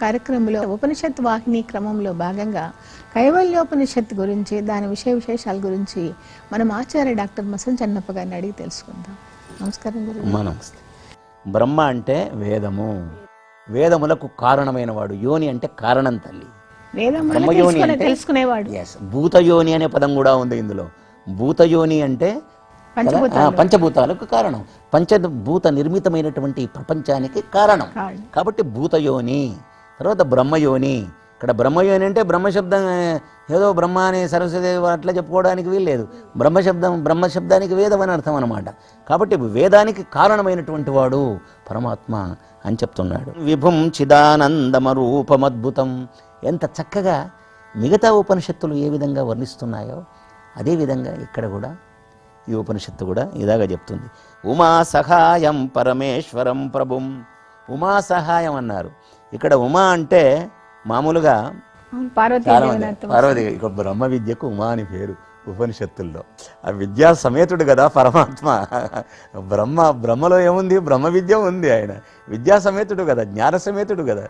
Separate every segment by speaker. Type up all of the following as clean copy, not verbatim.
Speaker 1: కార్యక్రమంలో ఉపనిషత్ వాహిని క్రమంలో భాగంగా కైవల్యోపనిషత్తు గురించి దాని విశేషాల గురించి మనం ఆచార్య డాక్టర్ మసన్ చెన్నప్ప గారిని అడిగి తెలుసుకుందాం. నమస్కారం గురువు.
Speaker 2: నమస్తే. బ్రహ్మ అంటే వేదము, వేదములకు కారణమైన వాడు. యోని అంటే కారణం తల్లి.
Speaker 1: బ్రహ్మయోని అంటే తెలుసుకునేవాడు.
Speaker 2: భూతయోని అనే పదం కూడా ఉంది ఇందులో. భూతయోని అంటే పంచభూతాలకు కారణం, పంచభూత నిర్మితమైనటువంటి ప్రపంచానికి కారణం కాబట్టి భూతయోని. తర్వాత బ్రహ్మయోని. ఇక్కడ బ్రహ్మయోని అంటే బ్రహ్మశబ్దం ఏదో బ్రహ్మ అనే సరస్వతి అట్లా చెప్పుకోవడానికి వీల్లేదు. బ్రహ్మశబ్దానికి వేదం అని అర్థం అనమాట. కాబట్టి వేదానికి కారణమైనటువంటి వాడు పరమాత్మ అని చెప్తున్నాడు. విభుం చిదానందమరూపమద్భుతం. ఎంత చక్కగా మిగతా ఉపనిషత్తులు ఏ విధంగా వర్ణిస్తున్నాయో అదేవిధంగా ఇక్కడ కూడా ఈ ఉపనిషత్తు కూడా ఇలాగా చెప్తుంది. ఉమా సహాయం పరమేశ్వరం ప్రభుం. ఉమా సహాయం అన్నారు. ఇక్కడ ఉమా అంటే మామూలుగా పార్వతి. ఇక బ్రహ్మ విద్యకు ఉమా అని పేరు ఉపనిషత్తుల్లో. ఆ విద్యా సమేతుడు కదా పరమాత్మ. బ్రహ్మలో ఏముంది? బ్రహ్మ విద్య ఉంది. ఆయన విద్యా సమేతుడు కదా, జ్ఞాన సమేతుడు కదా,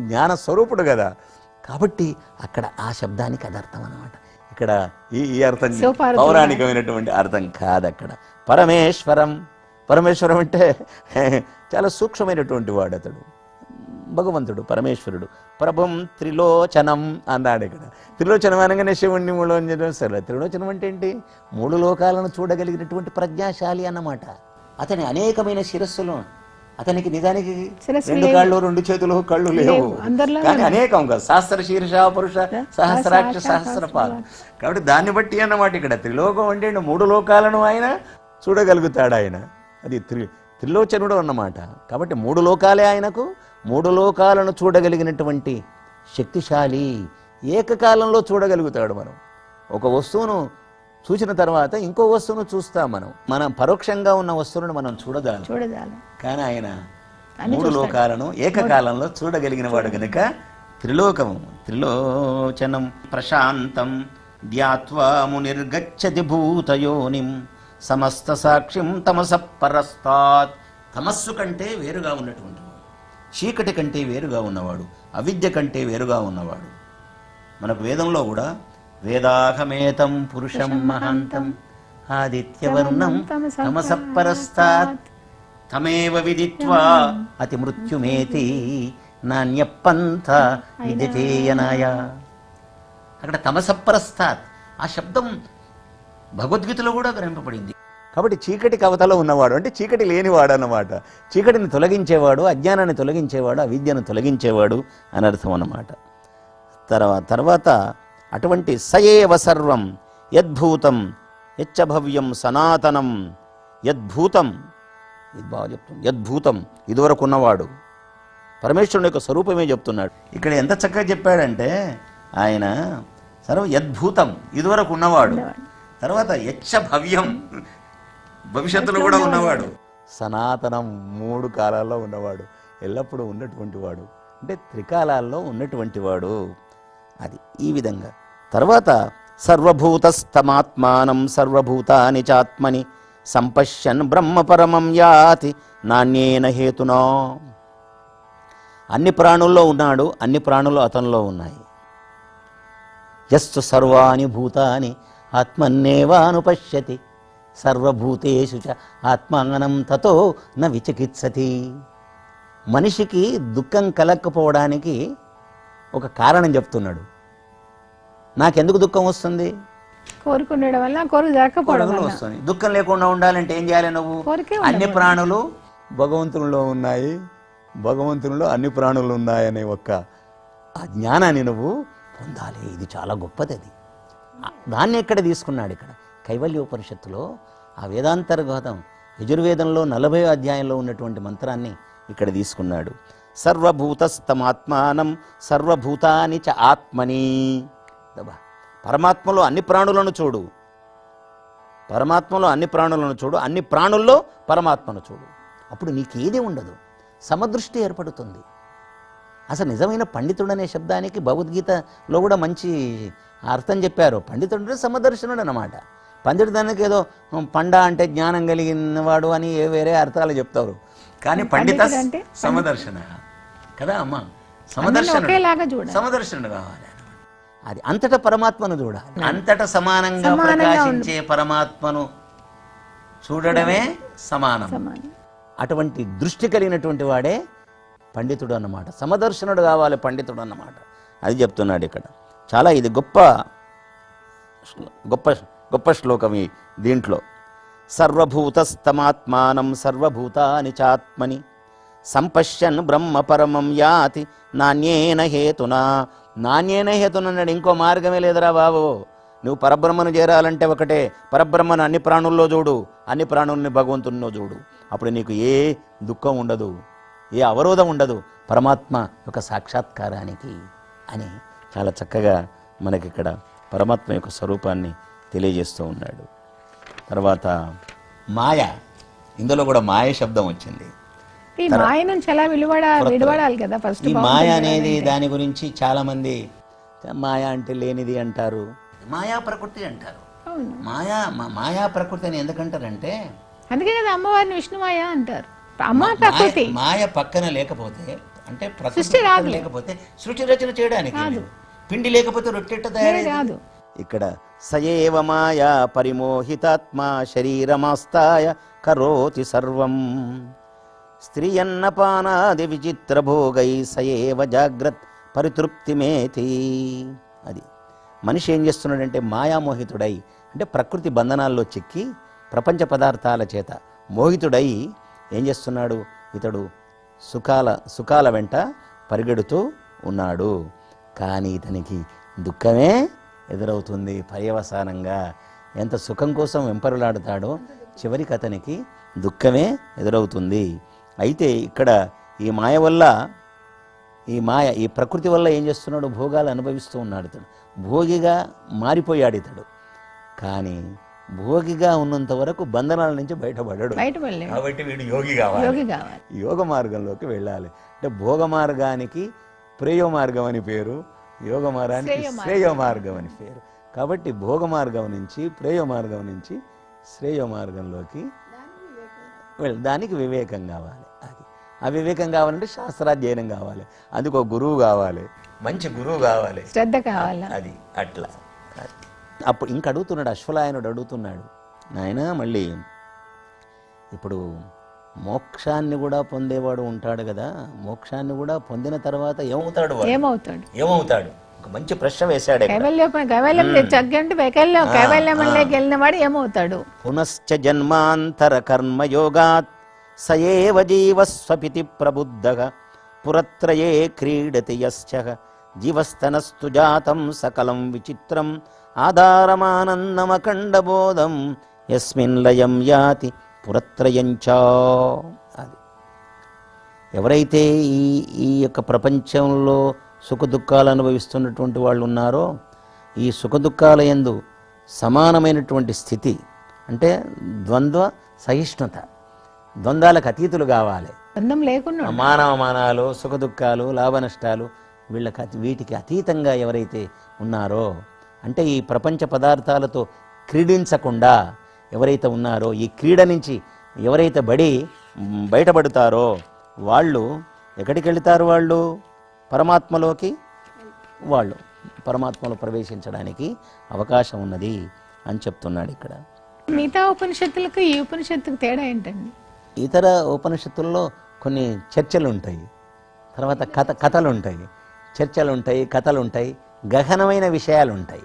Speaker 2: జ్ఞాన స్వరూపుడు కదా. కాబట్టి అక్కడ ఆ శబ్దానికి అది అర్థం అన్నమాట. ఇక్కడ ఈ అర్థం పౌరాణికమైనటువంటి అర్థం కాదు. అక్కడ పరమేశ్వరం అంటే చాలా సూక్ష్మమైనటువంటి వాడు అతడు, భగవంతుడు పరమేశ్వరుడు. ప్రభుం త్రిలోచనం అన్నాడు. ఇక్కడ త్రిలోచనం అనగానే శివుణ్ణి సరే. త్రిలోచనం అంటే ఏంటి? మూడు లోకాలను చూడగలిగినటువంటి ప్రజ్ఞాశాలి అన్నమాట. అతని అనేకమైన శిరస్సులు, అతనికి నిజానికి 2 కాళ్ళు 2 చేతులు కళ్ళు లేవు, కానీ అనేకం కదా. సహస్ర శీర్ష పురుష సహస్రాక్ష సహస్రపాద. కాబట్టి దాన్ని బట్టి అన్నమాట ఇక్కడ త్రిలోకం అంటే 3 లోకాలను ఆయన చూడగలుగుతాడు. ఆయన అది త్రిలోచనుడు అన్నమాట. కాబట్టి 3 లోకాలే ఆయనకు, 3 లోకాలను చూడగలిగినటువంటి శక్తిశాలి. ఏకకాలంలో చూడగలుగుతాడు. మనం ఒక వస్తువును చూసిన తర్వాత ఇంకో వస్తువును చూస్తాం. మనం పరోక్షంగా ఉన్న వస్తువును మనం చూడదాం, కానీ ఆయన 3 లోకాలను ఏకకాలంలో చూడగలిగిన వాడు కనుక త్రిలోచనం ప్రశాంతం ధ్యాత్వా మునిర్గచ్చతి భూతయోనిం సమస్త సాక్షిం తమస పరస్తాత్. తమస్సు కంటే వేరుగా ఉన్నటువంటి వాడు, చీకటి కంటే వేరుగా ఉన్నవాడు, అవిద్య కంటే వేరుగా ఉన్నవాడు. మనకు వేదంలో కూడా వేదాహమేతం పురుషం మహాంతం ఆదిత్యవర్ణం తమస పరస్తాత్ తమేవ విదిత్వా అతి మృత్యుమేతి నాణ్యపంథ విద్యతేయనాయ. అక్కడ తమస పరస్తాత్ ఆ శబ్దం భగవద్గీతలో కూడా గ్రహింపబడింది. కాబట్టి చీకటికి అవతల ఉన్నవాడు అంటే చీకటి లేనివాడు అన్నమాట. చీకటిని తొలగించేవాడు, అజ్ఞానాన్ని తొలగించేవాడు, అవిద్యను తొలగించేవాడు అని అర్థం అన్నమాట. తర్వాత అటువంటి సయేవ సర్వం యద్భూతం యచ్చభవ్యం సనాతనం. యద్భూతం, ఇది బాగా చెప్తుంది. యద్భూతం ఇదివరకు ఉన్నవాడు పరమేశ్వరుని యొక్క స్వరూపమే చెప్తున్నాడు. ఇక్కడ ఎంత చక్కగా చెప్పాడంటే ఆయన సర్వ యద్భూతం ఇదివరకు ఉన్నవాడు, తర్వాత యచ్చభవ్యం భవిష్యత్తులో కూడా ఉన్నవాడు, సనాతనం 3 కాలాల్లో ఉన్నవాడు, ఎల్లప్పుడూ ఉన్నటువంటి వాడు అంటే త్రికాలాల్లో ఉన్నటువంటి వాడు. అది ఈ విధంగా. తర్వాత సర్వభూతస్తమాత్మానం సర్వభూతాని చాత్మని సంపశ్యన్ బ్రహ్మ పరమం యాతి నాణ్యేన హేతునా. అన్ని ప్రాణుల్లో ఉన్నాడు, అన్ని ప్రాణులు అతనిలో ఉన్నాయి. యస్తు సర్వాణి భూతాని ఆత్మన్నేవానుపశ్యతి సర్వభూతేషు చ ఆత్మానం తతో న విచికిత్సతి. మనిషికి దుఃఖం కలగకపోవడానికి ఒక కారణం చెప్తున్నాడు. నాకెందుకు దుఃఖం వస్తుంది?
Speaker 1: కోరుకుండడం వల్ల, కోరిక జరగకపోవడం వల్ల
Speaker 2: వస్తుంది. దుఃఖం లేకుండా ఉండాలంటే ఏం చేయాలి? నువ్వు అన్ని ప్రాణులు భగవంతునిలో ఉన్నాయి, భగవంతునిలో అన్ని ప్రాణులు ఉన్నాయనే ఒక్క ఆ జ్ఞానాన్ని నువ్వు పొందాలి. ఇది చాలా గొప్పది. అది దాన్ని ఎక్కడ తీసుకున్నాడు? ఇక్కడ కైవల్యోపనిషత్తులో ఆ వేదాంతర్గతం యజుర్వేదంలో 40వ అధ్యాయంలో ఉన్నటువంటి మంత్రాన్ని ఇక్కడ తీసుకున్నాడు. సర్వభూతస్తమాత్మానం సర్వభూతాని చ ఆత్మని. పరమాత్మలో అన్ని ప్రాణులను చూడు, పరమాత్మలో అన్ని ప్రాణులను చూడు, అన్ని ప్రాణుల్లో పరమాత్మను చూడు. అప్పుడు నీకేది ఉండదు, సమదృష్టి ఏర్పడుతుంది. అసలు నిజమైన పండితుడు అనే శబ్దానికి భగవద్గీతలో కూడా మంచి అర్థం చెప్పారు. పండితుడు సమదర్శనుడు అన్నమాట. పండితుడు దానికి ఏదో పండ అంటే జ్ఞానం కలిగినవాడు అని వేరే అర్థాలు చెప్తారు. కానీ పండిత సమదర్శన కదా అమ్మ.
Speaker 1: ఒకేలాగా చూడాలి,
Speaker 2: సమదర్శనుడు కావాలి. అది అంతటా పరమాత్మను చూడాలి. అంతటా సమానంగా ప్రకాశించే పరమాత్మను చూడడమే సమానం. అటువంటి దృష్టి కలిగినటువంటి వాడే పండితుడు అన్నమాట. సమదర్శనుడు కావాలి పండితుడు అన్నమాట. అది చెప్తున్నాడు ఇక్కడ. చాలా ఇది గొప్ప గొప్ప గొప్ప శ్లోకం దీంట్లో. సర్వభూతస్తమాత్మానం సర్వభూతాని చాత్మని సంపశ్యన్ బ్రహ్మ పరమం యాతి నాణ్యేన హేతునా. నాణ్యేన హేతున అన్నాడు. ఇంకో మార్గమే లేదురా బాబు. నువ్వు పరబ్రహ్మను చేరాలంటే ఒకటే, పరబ్రహ్మను అన్ని ప్రాణుల్లో చూడు, అన్ని ప్రాణుల్ని భగవంతునిలో చూడు. అప్పుడు నీకు ఏ దుఃఖం ఉండదు, ఏ అవరోధం ఉండదు పరమాత్మ యొక్క సాక్షాత్కారానికి అని చాలా చక్కగా మనకిక్కడ పరమాత్మ యొక్క స్వరూపాన్ని తెలియజేస్తూ ఉన్నాడు. తర్వాత మాయ, ఇందులో కూడా మాయ శబ్దం వచ్చింది.
Speaker 1: ఈ మాయ నుంచి ఎలా విడవడాలి కదా ఫస్ట్.
Speaker 2: ఈ మాయ అనేది దాని గురించి చాలా మంది మాయ అంటే లేనిది అంటారు, మాయా ప్రకృతి అంటారు. మాయా ప్రకృతి అని ఎందుకంటారంటే
Speaker 1: అందుకే కదా అమ్మవారిని విష్ణుమాయ అంటారు. అమ్మ ప్రకృతి.
Speaker 2: మాయ పక్కన లేకపోతే అంటే ప్రకృతి లేకపోతే సృష్టి రచన చేయడానికి పిండి లేకపోతే రొట్టెట్ట తయారయ్యేది. ఇక్కడ సయేవ మాయా పరిమోహితాత్మ శరీరమాస్తాయ కరోతి సర్వం స్త్రీయన్నపానాది విచిత్ర భోగై సయేవ జాగ్రత్ పరితృప్తిమేతి. అది మనిషి ఏం చేస్తున్నాడంటే మాయామోహితుడై, అంటే ప్రకృతి బంధనాల్లో చిక్కి ప్రపంచ పదార్థాల చేత మోహితుడై ఏం చేస్తున్నాడు, ఇతడు సుఖాల వెంట పరిగెడుతూ ఉన్నాడు. కానీ ఇతనికి దుఃఖమే ఎదురవుతుంది పర్యవసానంగా. ఎంత సుఖం కోసం వెంపరులాడుతాడో చివరికి అతనికి దుఃఖమే ఎదురవుతుంది. అయితే ఇక్కడ ఈ మాయ వల్ల, ఈ ప్రకృతి వల్ల ఏం చేస్తున్నాడు, భోగాలు అనుభవిస్తూ ఉన్నాడు. ఇతడు భోగిగా మారిపోయాడు ఇతడు. కానీ భోగిగా ఉన్నంత వరకు బంధనాల నుంచి బయటపడ్డాడు. కాబట్టి వీడు యోగి కావాలి, యోగ మార్గంలోకి వెళ్ళాలి. అంటే భోగ మార్గానికి ప్రేయో మార్గం అని పేరు, యోగ మార్గానికి శ్రేయో మార్గం అని పేరు. కాబట్టి భోగ మార్గం నుంచి ప్రేయో మార్గం నుంచి శ్రేయో మార్గంలోకి దానికి వివేకం కావాలి. అది ఆ వివేకం కావాలంటే శాస్త్రాధ్యయనం కావాలి, అందుకు ఒక గురువు కావాలి, మంచి గురువు కావాలి,
Speaker 1: శ్రద్ధ కావాలి.
Speaker 2: అది అట్లా. అప్పుడు ఇంక అడుగుతున్నాడు, అశ్వలాయనుడు అడుగుతున్నాడు, నాయన మళ్ళీ ఇప్పుడు మోక్షాన్ని కూడా పొందేవాడు ఉంటాడు కదా, మోక్షాన్ని కూడా పొందిన తర్వాత ఏమవుతాడు, ఒక మంచి ప్రశ్న వేశాడు. పునశ్చ జన్మాంతర కర్మయోగాత్ సయేవ జీవస్వపితి ప్రబుద్ధః పురత్రయే క్రీడతి యస్య జీవస్తనస్తు జాతం సకలం విచిత్రం ఆధారమానందమఖండబోధం యస్మిన్ లయం యాతి పురత్రయంచా. అది ఎవరైతే ఈ యొక్క ప్రపంచంలో సుఖ దుఃఖాలు అనుభవిస్తున్నటువంటి వాళ్ళు ఉన్నారో, ఈ సుఖ దుఃఖాల యందు సమానమైనటువంటి స్థితి అంటే ద్వంద్వ సహిష్ణుత, ద్వంద్వాలకు అతీతులు కావాలి. మానవమానాలు, సుఖ దుఃఖాలు, లాభ నష్టాలు వీటికి అతీతంగా ఎవరైతే ఉన్నారో, అంటే ఈ ప్రపంచ పదార్థాలతో క్రీడించకుండా ఎవరైతే ఉన్నారో, ఈ క్రీడ నుంచి ఎవరైతే బయటపడతారో వాళ్ళు ఎక్కడికి వెళతారు, వాళ్ళు పరమాత్మలోకి, వాళ్ళు పరమాత్మలో ప్రవేశించడానికి అవకాశం ఉన్నది అని చెప్తున్నాడు ఇక్కడ.
Speaker 1: మిగతా ఉపనిషత్తులకు ఈ ఉపనిషత్తుకు తేడా ఏంటండి?
Speaker 2: ఇతర ఉపనిషత్తుల్లో కొన్ని చర్చలు ఉంటాయి, తర్వాత కథలు ఉంటాయి, చర్చలు ఉంటాయి, కథలు ఉంటాయి, గహనమైన విషయాలు ఉంటాయి,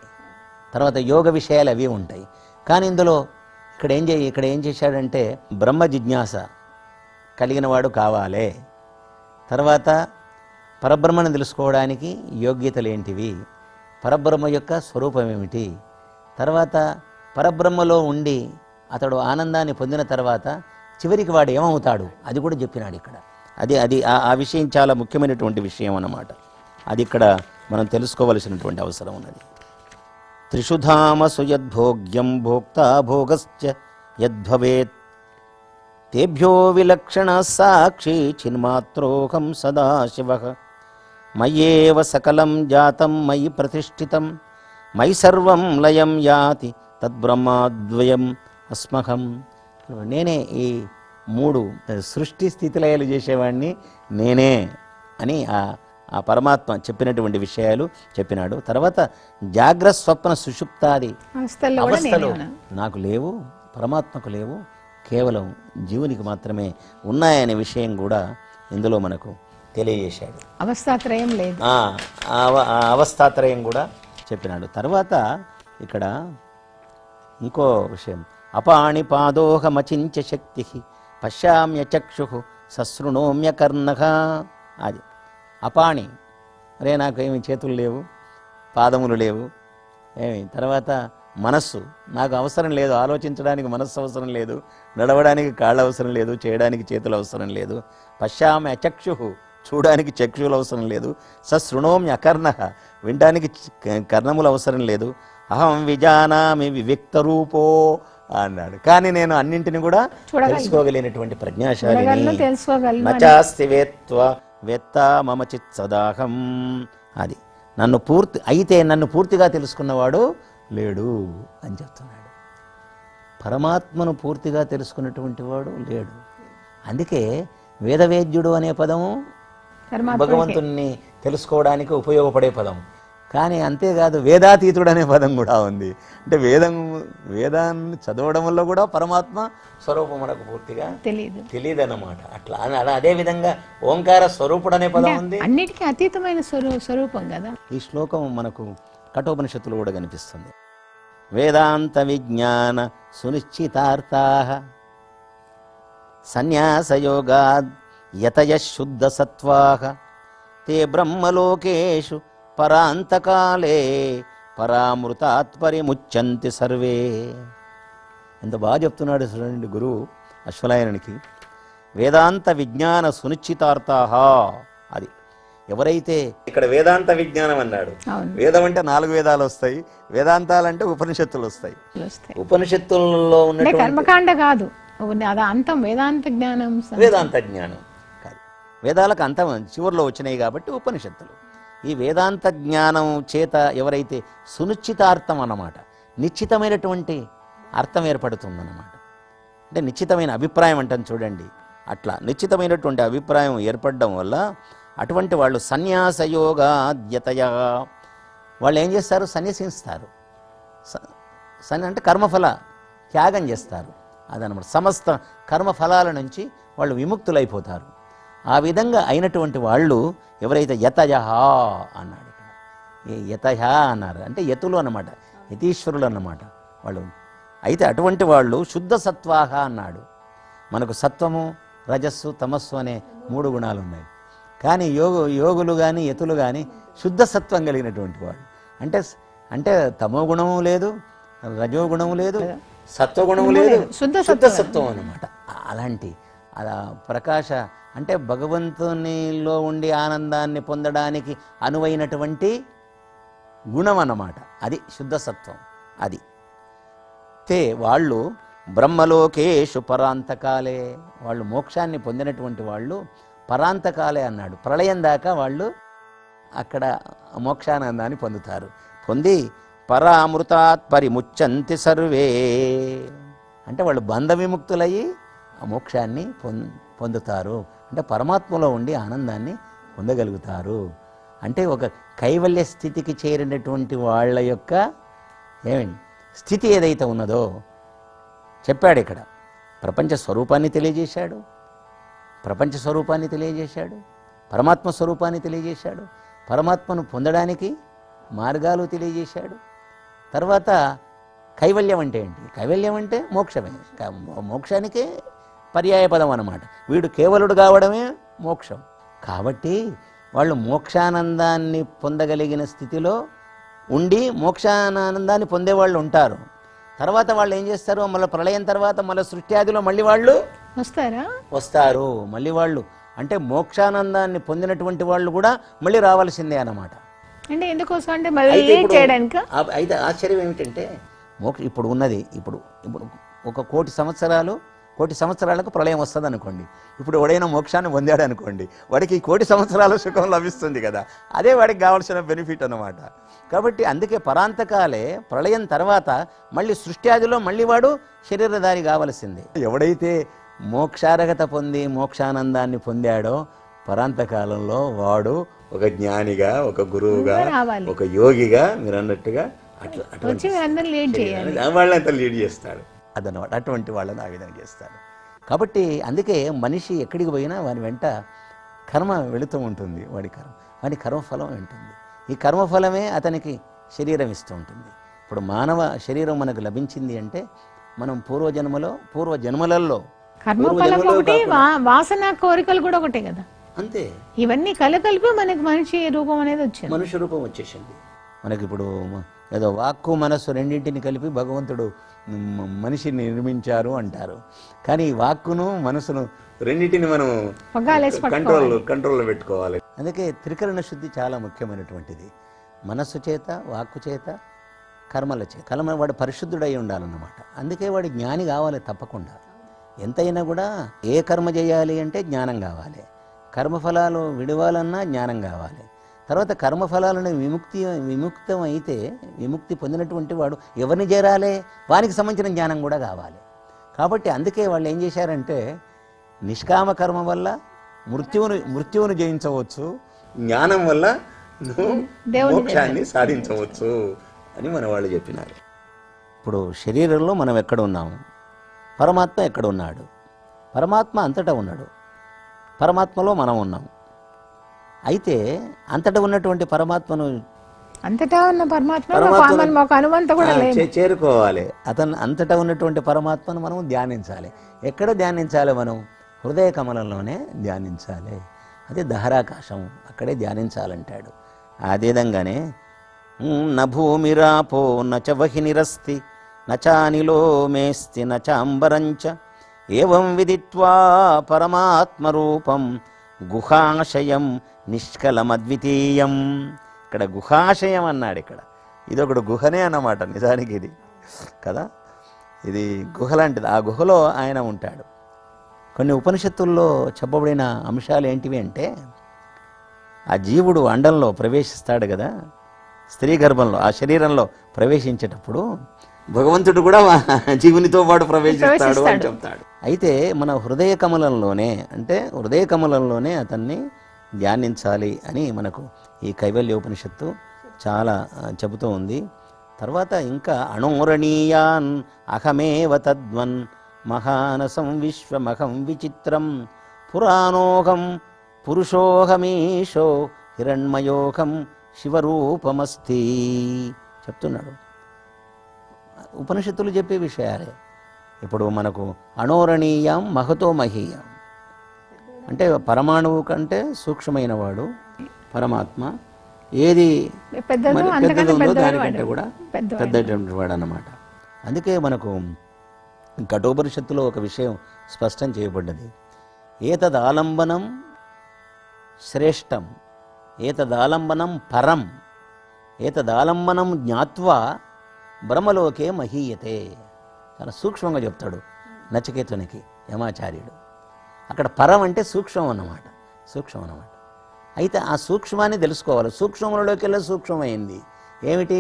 Speaker 2: తర్వాత యోగ విషయాలు అవి ఉంటాయి. కానీ ఇందులో ఇక్కడ ఏం చేశాడంటే బ్రహ్మ జిజ్ఞాస కలిగిన వాడు కావాలి, తర్వాత పరబ్రహ్మను తెలుసుకోవడానికి యోగ్యతలు ఏంటివి, పరబ్రహ్మ యొక్క స్వరూపం ఏమిటి, తర్వాత పరబ్రహ్మలో ఉండి అతడు ఆనందాన్ని పొందిన తర్వాత చివరికి వాడు ఏమవుతాడు అది కూడా చెప్పినాడు ఇక్కడ. అది ఆ విషయం చాలా ముఖ్యమైనటువంటి విషయం అన్నమాట. అది ఇక్కడ మనం తెలుసుకోవలసినటువంటి అవసరం ఉన్నది. త్రిషుధామసు యద్భోగ్యం భోక్తా భోగశ్చ యద్భవేత్ తేభ్యో విలక్షణ సాక్షి చిన్మాత్రోహం సదాశివః మయ్యేవ సకలం జాతం మయి ప్రతిష్ఠితం మయి సర్వం లయం యాతి తద్బ్రహ్మాద్వయం అస్మహం. నేనే ఈ 3 సృష్టి స్థితిలయాలు చేసేవాడిని నేనే అని ఆ పరమాత్మ చెప్పినటువంటి విషయాలు చెప్పినాడు. తర్వాత జాగ్రత్త స్వప్న సుషుప్తాది
Speaker 1: అవస్థల్లో కూడా
Speaker 2: అవస్థలు
Speaker 1: నేనే
Speaker 2: నాకు లేవు, పరమాత్మకు లేవు, కేవలం జీవునికి మాత్రమే ఉన్నాయనే విషయం కూడా ఇందులో మనకు తెలియజేశాడు.
Speaker 1: అవస్థాత్రయం లేదు.
Speaker 2: ఆ అవస్థాత్రయం కూడా చెప్పినాడు. తర్వాత ఇక్కడ ఇంకో విషయం, అపాణి పాదోహమచించ శక్తి పశ్యామ్య చక్షు సశృణోమ్య కర్ణః. అది అపాణి, అరే నాకు ఏమి చేతులు లేవు, పాదములు లేవు, ఏమి తర్వాత మనస్సు నాకు అవసరం లేదు, ఆలోచించడానికి మనస్సు అవసరం లేదు, నడవడానికి కాళ్ళు అవసరం లేదు, చేయడానికి చేతులు అవసరం లేదు. పశ్యామ్య చక్షు, చూడడానికి చక్షువులు అవసరం లేదు. సశృణోమ్య అకర్ణః, వినడానికి కర్ణములు అవసరం లేదు. అహం విజానామి వివిక్త రూపో అన్నాడు. కానీ నేను అన్నింటిని కూడా తెలుసుకోగలిగినటువంటి ప్రజ్ఞాశాలిని. నచాస్తి వేత్త మమ చిత్ సదాహం. అది నన్ను పూర్తిగా తెలుసుకున్నవాడు లేడు అని చెప్తున్నాడు. పరమాత్మను పూర్తిగా తెలుసుకున్నటువంటి వాడు లేడు. అందుకే వేదవేద్యుడు అనే పదము భగవంతుణ్ణి తెలుసుకోవడానికి ఉపయోగపడే పదం. కానీ అంతేకాదు వేదాతీతుడు అనే పదం కూడా ఉంది. అంటే వేదాన్ని చదవడం వల్ల కూడా పరమాత్మ స్వరూపం మనకు పూర్తిగా తెలియదు అన్నమాట. అట్లా అదే విధంగా ఓంకార స్వరూపుడు అనే పదం ఉంది,
Speaker 1: అన్నిటికీ అతీతమైన స్వరూపం కదా.
Speaker 2: ఈ శ్లోకం మనకు కఠోపనిషత్తులో కూడా కనిపిస్తుంది. వేదాంత విజ్ఞాన సునిశ్చితార్థాః సన్యాసయోగాద్ యతయః శుద్ధ సత్వాః తే బ్రహ్మలోకేషు పరాంతకాలే పరామృతాత్ పరిముచ్యంతి సర్వే. ఎంత బాగా చెప్తున్నాడు చూడండి గురువు అశ్వలాయనునికి. వేదాంత విజ్ఞాన సునిశ్చితార్థాః. అది ఎవరైతే ఇక్కడ వేదాంత విజ్ఞానం అన్నాడు. వేదం అంటే 4 వేదాలు వస్తాయి, వేదాంతాలంటే ఉపనిషత్తులు వస్తాయి. ఉపనిషత్తుల్లో ఉన్న
Speaker 1: కర్మకాండ కాదు, అంతం వేదాంత జ్ఞానం.
Speaker 2: వేదాంత జ్ఞానం కాదు, వేదాలకు అంతం చివరిలో వచ్చినాయి కాబట్టి ఉపనిషత్తులు. ఈ వేదాంత జ్ఞానం చేత ఎవరైతే సునిశ్చితార్థం అన్నమాట, నిశ్చితమైనటువంటి అర్థం ఏర్పడుతుందన్నమాట. అంటే నిశ్చితమైన అభిప్రాయం అంటాను చూడండి, అట్లా నిశ్చితమైనటువంటి అభిప్రాయం ఏర్పడడం వల్ల అటువంటి వాళ్ళు సన్యాసయోగాద్యతయ, వాళ్ళు ఏం చేస్తారు, సన్యసిస్తారు. అంటే కర్మఫల త్యాగం చేస్తారు. అదనమాట సమస్త కర్మఫలాల నుంచి వాళ్ళు విముక్తులైపోతారు. ఆ విధంగా అయినటువంటి వాళ్ళు ఎవరైతే యతయః అన్నాడు ఇక్కడ. యతయః అన్నారు అంటే యతులు అన్నమాట, యతీశ్వరులు అన్నమాట వాళ్ళు. అయితే అటువంటి వాళ్ళు శుద్ధ సత్వాహ అన్నాడు. మనకు సత్వము, రజస్సు, తమస్సు అనే 3 గుణాలు ఉన్నాయి. కానీ యోగులు కానీ యతులు కానీ శుద్ధ సత్వం కలిగినటువంటి వాడు. అంటే తమో గుణము లేదు, రజోగుణము లేదు, సత్వగుణము లేదు, శుద్ధ సత్వం అన్నమాట. అలాంటి అలా ప్రకాశ అంటే భగవంతునిలో ఉండి ఆనందాన్ని పొందడానికి అనువైనటువంటి గుణం అన్నమాట. అది శుద్ధ సత్వం. అది తే వాళ్ళు బ్రహ్మలోకేషు పరాంతకాలే, వాళ్ళు మోక్షాన్ని పొందినటువంటి వాళ్ళు పరాంతకాలే అన్నాడు. ప్రళయం దాకా వాళ్ళు అక్కడ మోక్షానందాన్ని పొందుతారు. పొంది పరామృతాత్ పరిముచ్యంతి సర్వే, అంటే వాళ్ళు బంధ విముక్తులయ్యి ఆ మోక్షాన్ని పొందుతారు. అంటే పరమాత్మలో ఉండి ఆనందాన్ని పొందగలుగుతారు. అంటే ఒక కైవల్య స్థితికి చేరినటువంటి వాళ్ళ యొక్క స్థితి ఏదైతే ఉన్నదో చెప్పాడు ఇక్కడ. ప్రపంచ స్వరూపాన్ని తెలియజేశాడు, పరమాత్మ స్వరూపాన్ని తెలియజేశాడు, పరమాత్మను పొందడానికి మార్గాలు తెలియజేశాడు. తర్వాత కైవల్యం అంటే ఏంటి, కైవల్యం అంటే మోక్షమే, మోక్షానికే పర్యాయ పదం అన్నమాట. వీడు కేవలుడు కావడమే మోక్షం. కాబట్టి వాళ్ళు మోక్షానందాన్ని పొందగలిగిన స్థితిలో ఉండి మోక్షానందాన్ని పొందేవాళ్ళు ఉంటారు. తర్వాత వాళ్ళు ఏం చేస్తారు, మళ్ళీ ప్రళయం తర్వాత మళ్ళీ సృష్ట్యాదిలో మళ్ళీ వాళ్ళు వస్తారు. మళ్ళీ వాళ్ళు అంటే మోక్షానందాన్ని పొందినటువంటి వాళ్ళు కూడా మళ్ళీ రావాల్సిందే అన్నమాట.
Speaker 1: అంటే ఎందుకోసం అంటే
Speaker 2: అయితే ఆశ్చర్యం ఏమిటంటే ఇప్పుడు ఉన్నది ఇప్పుడు ఒక 1,000,000 సంవత్సరాలకు ప్రళయం వస్తుంది అనుకోండి. ఇప్పుడు ఎవడైనా మోక్షాన్ని పొందాడు అనుకోండి, వాడికి 1,000,000 సంవత్సరాల సుఖం లభిస్తుంది కదా, అదే వాడికి కావాల్సిన బెనిఫిట్ అన్నమాట. కాబట్టి అందుకే పరాంతకాలే ప్రళయం తర్వాత మళ్ళీ సృష్ట్యాదిలో మళ్ళీ వాడు శరీరధారి కావలసిందే. ఎవడైతే మోక్షార్హత పొంది మోక్షానందాన్ని పొందాడో పరాంతకాలంలో వాడు ఒక జ్ఞానిగా, ఒక గురువుగా,
Speaker 1: రావాలి.
Speaker 2: ఒక యోగిగా, మీరు అన్నట్టుగా అట్లా
Speaker 1: వచ్చి
Speaker 2: అటువంటి
Speaker 1: అందరూ లీడ్ చేయాలి.
Speaker 2: వాళ్ళంతా లీడ్ చేస్తాడు అదనమాట. అటువంటి వాళ్ళని ఆ విధంగా చేస్తాడు. కాబట్టి అందుకే మనిషి ఎక్కడికి పోయినా వాని వెంట కర్మ వెళుతూ ఉంటుంది. వాడి కర్మఫలం ఉంటుంది. ఈ కర్మఫలమే అతనికి శరీరం ఇస్తూ ఉంటుంది. ఇప్పుడు మానవ శరీరం మనకు లభించింది అంటే మనం పూర్వజన్మలలో
Speaker 1: కర్మఫలం ఒకటి, వాసన కోరికలు కూడా ఒకటే కదా.
Speaker 2: అంతే,
Speaker 1: ఇవన్నీ కలగలిపి మనకి మనిషి రూపం అనేది వచ్చింది,
Speaker 2: మనుష్య రూపం వచ్చేసింది మనకి. ఇప్పుడు ఏదో వాక్కు మనస్సు రెండింటిని కలిపి భగవంతుడు మనిషిని నిర్మించారు అంటారు. కానీ ఈ వాక్కును మనసును రెండింటిని మనం కంట్రోల్లో పెట్టుకోవాలి. అందుకే త్రికరణ శుద్ధి చాలా ముఖ్యమైనటువంటిది. మనస్సు చేత, వాక్కు చేత, కర్మల చేత. వాడు పరిశుద్ధుడై ఉండాలన్నమాట. అందుకే వాడు జ్ఞాని కావాలి తప్పకుండా. ఎంతైనా కూడా ఏ కర్మ చేయాలి అంటే జ్ఞానం కావాలి. కర్మఫలాలు విడవాలన్నా జ్ఞానం కావాలి. తర్వాత కర్మఫలాలను విముక్తం అయితే విముక్తి పొందినటువంటి వాడు ఎవరిని చేరాలి, వానికి సంబంధించిన జ్ఞానం కూడా కావాలి. కాబట్టి అందుకే వాళ్ళు ఏం చేశారంటే నిష్కామ కర్మ వల్ల మృత్యువును జయించవచ్చు, జ్ఞానం వల్ల మోక్షాన్ని సాధించవచ్చు అని మన వాళ్ళు చెప్పినారు. ఇప్పుడు శరీరంలో మనం ఎక్కడ ఉన్నాము, పరమాత్మ ఎక్కడ ఉన్నాడు? పరమాత్మ అంతటా ఉన్నాడు, పరమాత్మలో మనం ఉన్నాము. అయితే అంతటా ఉన్నటువంటి పరమాత్మను చేరుకోవాలి. అంతటా ఉన్నటువంటి పరమాత్మను మనం ధ్యానించాలి. ఎక్కడ ధ్యానించాలి? మనం హృదయ కమలంలోనే ధ్యానించాలి. అదే దహరాకాశం, అక్కడే ధ్యానించాలంటాడు. అదేవిధంగానే నభూమిరాపో నచ వహినిరస్తి నచానిలో మేస్తి నచాంబరంచ ఏవం విదిత్వా పరమాత్మరూపం గుహాశయం నిష్కలమద్వితీయం. ఇక్కడ గుహాశయం అన్నాడు. ఇక్కడ ఇదొకటి గుహనే అన్నమాట. నిజానికి ఇది కదా, ఇది గుహ లాంటిది. ఆ గుహలో ఆయన ఉంటాడు. కొన్ని ఉపనిషత్తుల్లో చెప్పబడిన అంశాలు ఏంటివి అంటే, ఆ జీవుడు అండంలో ప్రవేశిస్తాడు కదా, స్త్రీ గర్భంలో ఆ శరీరంలో ప్రవేశించేటప్పుడు భగవంతుడు కూడా జీవునితో పాటు ప్రవేశిస్తాడు అని చెప్తాడు. అయితే మన హృదయ కమలంలోనే అతన్ని ధ్యానించాలి అని మనకు ఈ కైవల్యోపనిషత్తు చాలా చెబుతూ ఉంది. తర్వాత ఇంకా అణోరణీయాన్ అహమేవ తద్వన్ మహానసం విశ్వమహం విచిత్రం పురాణోహం పురుషోహమీశో హిరణ్మయోహం శివరూపమస్తి చెప్తున్నాడు. ఉపనిషత్తులు చెప్పే విషయాలే. ఇప్పుడు మనకు అణోరణీయం మహతో మహీయం అంటే పరమాణువు కంటే సూక్ష్మమైన వాడు పరమాత్మ. ఏది పెద్దదో దానికంటే కూడా పెద్దటువంటి వాడు అన్నమాట. అందుకే మనకు కఠోపనిషత్తులో ఒక విషయం స్పష్టం చేయబడ్డది. ఏతదాలంబనం శ్రేష్టం, ఏతదాలంబనం పరం, ఏతదాలంబనం జ్ఞాత్వా బ్రహ్మలోకే మహీయతే. చాలా సూక్ష్మంగా చెప్తాడు నచికేతునికి యమాచార్యుడు. అక్కడ పరం అంటే సూక్ష్మం అన్నమాట. అయితే ఆ సూక్ష్మాన్ని తెలుసుకోవాలి. సూక్ష్మములలోకి వెళ్ళి సూక్ష్మమైంది ఏమిటి?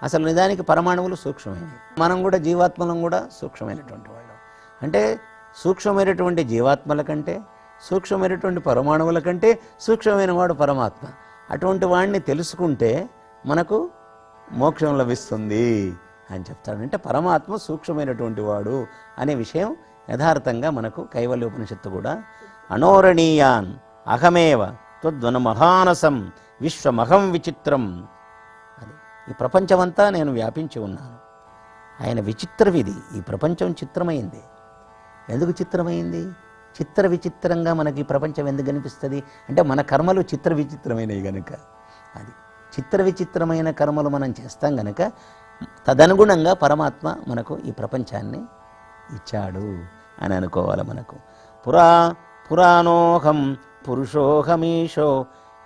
Speaker 2: అసలు నిజానికి పరమాణువులు సూక్ష్మమైనవి. మనం కూడా జీవాత్మలం కూడా సూక్ష్మమైనటువంటి వాళ్ళు. అంటే సూక్ష్మమైనటువంటి జీవాత్మల కంటే, సూక్ష్మమైనటువంటి పరమాణువుల కంటే సూక్ష్మమైన వాడు పరమాత్మ. అటువంటి వాడిని తెలుసుకుంటే మనకు మోక్షం లభిస్తుంది అని చెప్తాడు. అంటే పరమాత్మ సూక్ష్మమైనటువంటి వాడు అనే విషయం యథార్థంగా మనకు కైవల్యోపనిషత్తు కూడా అణోరణీయాన్ అహమేవ త్వద్వన మహానసం విశ్వమహం విచిత్రం. అది ఈ ప్రపంచమంతా నేను వ్యాపించి ఉన్నాను. ఆయన విచిత్రవిధి. ఈ ప్రపంచం చిత్రమైంది. ఎందుకు చిత్రమైంది? చిత్ర విచిత్రంగా మనకి ఈ ప్రపంచం ఎందుకు కనిపిస్తుంది అంటే మన కర్మలు చిత్ర విచిత్రమైనవి కనుక. అది చిత్ర విచిత్రమైన కర్మలు మనం చేస్తాం కనుక తదనుగుణంగా పరమాత్మ మనకు ఈ ప్రపంచాన్ని ఇచ్చాడు అని అనుకోవాలి. మనకు పురాణోహం పురుషోహమీశో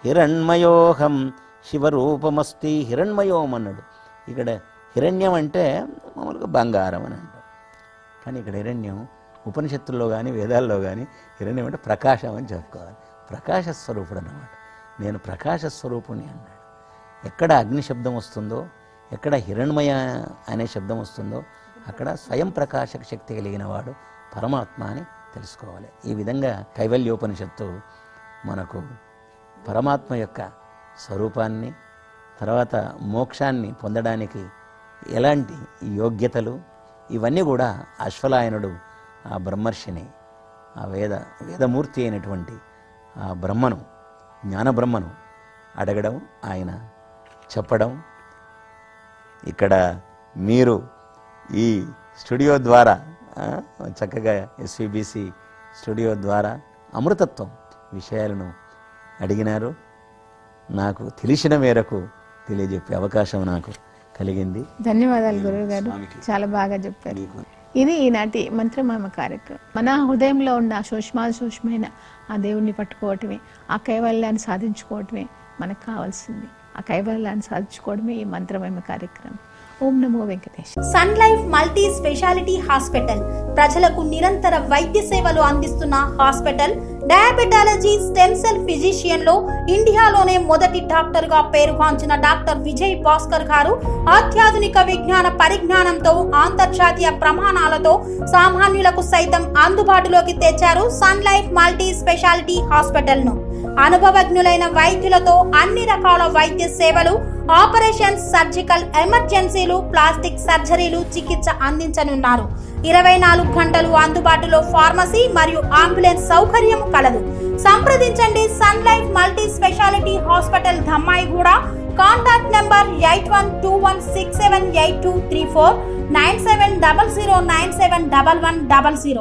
Speaker 2: హిరణ్మయోహం శివరూపమస్తి. హిరణ్మయోహం అన్నాడు. ఇక్కడ హిరణ్యం అంటే మామూలుగా బంగారం అని అంటాం. కానీ ఇక్కడ హిరణ్యం ఉపనిషత్తుల్లో కానీ వేదాల్లో కానీ హిరణ్యం అంటే ప్రకాశం అని చెప్పుకోవాలి. ప్రకాశస్వరూపుడు అన్నమాట. నేను ప్రకాశస్వరూపుణ్ణి అన్నాడు. ఎక్కడ అగ్ని శబ్దం వస్తుందో, ఎక్కడ హిరణ్మయ అనే శబ్దం వస్తుందో అక్కడ స్వయం ప్రకాశక శక్తి కలిగిన వాడు పరమాత్మ అని తెలుసుకోవాలి. ఈ విధంగా కైవల్యోపనిషత్తు మనకు పరమాత్మ యొక్క స్వరూపాన్ని, తర్వాత మోక్షాన్ని పొందడానికి ఎలాంటి యోగ్యతలు, ఇవన్నీ కూడా అశ్వలాయనుడు ఆ బ్రహ్మర్షిని, ఆ వేదమూర్తి అయినటువంటి ఆ బ్రహ్మను, జ్ఞానబ్రహ్మను అడగడం, ఆయన చెప్పడం. ఇక్కడ మీరు ఈ స్టూడియో ద్వారా చక్కగా ఎస్విబిసి స్టూడియో ద్వారా అమృతత్వం విషయాలను అడిగినారు. నాకు తెలిసిన మేరకు తెలియజెప్పే అవకాశం నాకు కలిగింది.
Speaker 1: ధన్యవాదాలు గురువు గారు, చాలా బాగా చెప్పారు. ఇది ఈనాటి మంత్రమామ కార్యక్రమం. మన హృదయంలో ఉన్న సూక్ష్మమైన ఆ దేవుణ్ణి పట్టుకోవటమే, ఆ కైవల్యాన్ని సాధించుకోవటమే మనకు కావాల్సింది. ఆ కైవల్యాన్ని సాధించుకోవడమే ఈ మంత్రమేమ కార్యక్రమం. ఓం నమో Venkatesh.
Speaker 3: Sun life multi speciality hospital ప్రజలకు నిరంతర వైద్య సేవలు అందిస్తున్న hospital. Diabetology, stem cell physician లో ఇండియాలోనే మొదటి డాక్టర్ గా పేరుగాంచిన డాక్టర్ విజయ్ భాస్కర్ గారు అత్యాధునిక విజ్ఞాన పరిజ్ఞానంతో, అంతర్జాతీయ ప్రమాణాలతో సామాన్యులకు సైతం అందుబాటులోకి తెచ్చారు sun life multi speciality hospital ను. అనుభవజ్ఞులైన వైద్యులతో అన్ని రకాల వైద్య సేవలు, ఆపరేషన్స్, సర్జికల్ ఎమర్జెన్సీలు, ప్లాస్టిక్ సర్జరీలు, చికిత్స అందించనున్నారు. 24 గంటలు అందుబాటులో ఫార్మసీ మరియు అంబులెన్స్ సౌకర్యం కలదు. సంప్రదించండి sun life multi speciality hospital, Dhammaiguda. Contact number 8121678234, 9700971100.